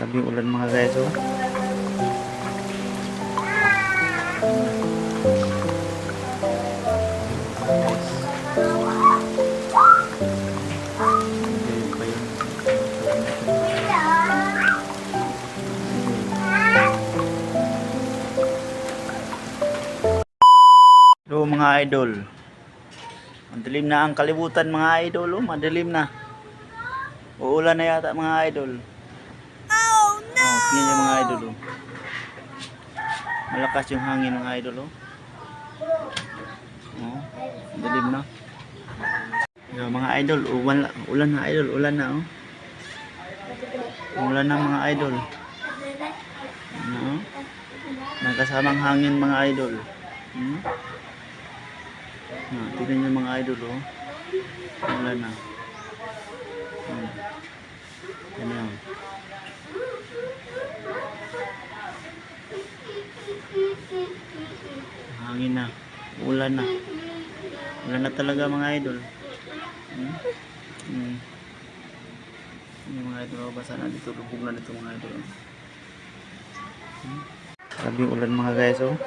Grabe yung ulan mga guys, oh. Ganyan pa yun. Hello mga idol. Madilim na ang kalibutan mga idol, oh. Madilim na. Uulan na yata mga idol. Oh, tingnan niyo mga idol, oh. Malakas yung hangin mga idol, oh. Oh, madilim na. Yo, mga idol, ulan na idol, ulan na, oh. Ulan na mga idol. Ano? Nagkasamang hangin mga idol. Tingnan niyo mga idol, oh. Ulan na. Ano? Hangin na. Ulan na. Ulan na talaga mga idol. Yung mga idol, basa na dito. Lubog na dito mga idol. Grabe yung ulan mga guys, oh.